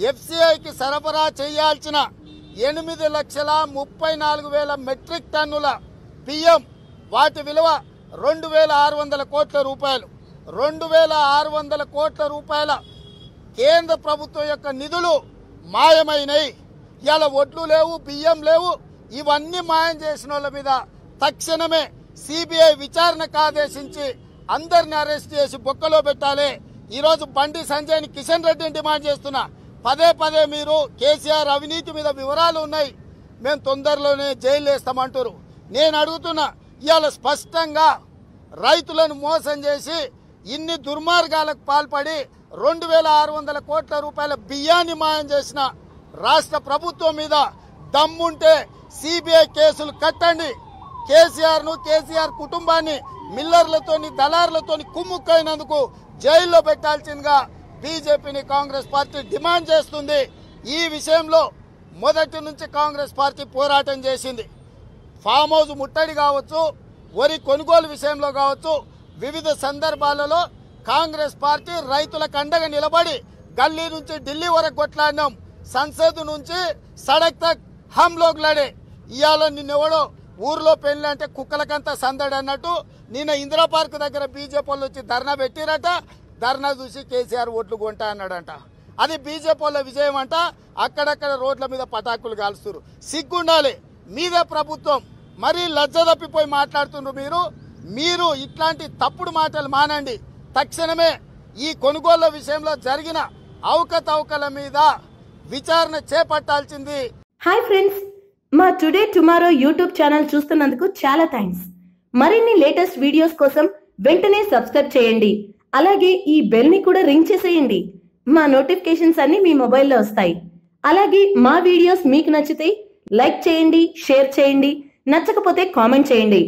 ఎఫ్సిఐకి సరఫరా చేయాల్సిన 8,34,000 మెట్రిక్ టన్నుల బియ్యం వాటి విలువ 2,600 కోట్ల రూపాయలు. 2,600 కోట్ల రూపాయల కేంద్ర ప్రభుత్వం యొక్క నిధులు మాయమైనవి. ఇవాళ ఒడ్లు లేవు, బియ్యం లేవు. ఇవన్నీ మాయం చేసిన వాళ్ళ మీద తక్షణమే సిబిఐ విచారణకు ఆదేశించి అందరిని అరెస్ట్ చేసి బొక్కలో పెట్టాలి. ఈరోజు బండి సంజయ్ని కిషన్ రెడ్డిని డిమాండ్ చేస్తున్నా. పదే పదే మీరు కేసీఆర్ అవినీతి మీద వివరాలు ఉన్నాయి, మేము తొందరలోనే జైలు వేస్తామంటారు. నేను అడుగుతున్నా, ఇవాళ స్పష్టంగా రైతులను మోసం చేసి ఇన్ని దుర్మార్గాలకు పాల్పడి 2,600 కోట్ల రూపాయల బియ్యాన్ని మాయం చేసిన రాష్ట్ర ప్రభుత్వం మీద దమ్ముంటే సిబిఐ కేసులు కట్టండి. కేసీఆర్ కుటుంబాన్ని మిల్లర్లతోని దళారులతోని కుమ్ముక్కైనందుకు జైల్లో పెట్టాల్సిందిగా బీజేపీని కాంగ్రెస్ పార్టీ డిమాండ్ చేస్తుంది. ఈ విషయంలో మొదటి నుంచి కాంగ్రెస్ పార్టీ పోరాటం చేసింది. ఫామ్ హౌస్ ముట్టడి కావచ్చు, వరి కొనుగోలు విషయంలో కావచ్చు, వివిధ సందర్భాలలో కాంగ్రెస్ పార్టీ రైతులకు అండగా నిలబడి గల్లీ నుంచి ఢిల్లీ వరకు కొట్లాడినాం. సంసద్ నుంచి సడక్ తక్ హమ్ లోగ్ లడే. ఇవాళ నిన్నెవడో ఊర్లో పెళ్లి అంటే కుక్కలకంతా సందడి అన్నట్టు నిన్న ఇందిరా పార్క్ దగ్గర బీజేపీ వాళ్ళు వచ్చి ధర్నా పెట్టిరట. ధర్నా చూసి కేసీఆర్ ఓట్లు కొంటా అన్నాడంట. అది బీజేపీ వాళ్ళ విజయం అంట. అక్కడక్కడ రోడ్ల మీద పటాకులు కాల్స్తున్నారు. సిగ్గుండాలి. మీదే ప్రభుత్వం, మరీ లజ్జ తప్పిపోయి మాట్లాడుతున్నారు. మీరు ఇట్లాంటి తప్పుడు మాటలు మానండి. తక్షణమే ఈ కొనుగోళ్ల విషయంలో జరిగిన అవకతవకల మీద విచారణ చేపట్టాల్సింది. హాయ్ ఫ్రెండ్స్, మా టుడే టుమారో యూట్యూబ్ ఛానల్ చూస్తున్నందుకు చాలా థ్యాంక్స్. మరిన్ని లేటెస్ట్ వీడియోస్ కోసం వెంటనే సబ్స్క్రైబ్ చేయండి. అలాగే ఈ బెల్ ని కూడా రింగ్ చేసేయండి. మా నోటిఫికేషన్స్ అన్ని మీ మొబైల్లో వస్తాయి. అలాగే మా వీడియోస్ మీకు నచ్చితే లైక్ చేయండి, షేర్ చేయండి, నచ్చకపోతే కామెంట్ చేయండి.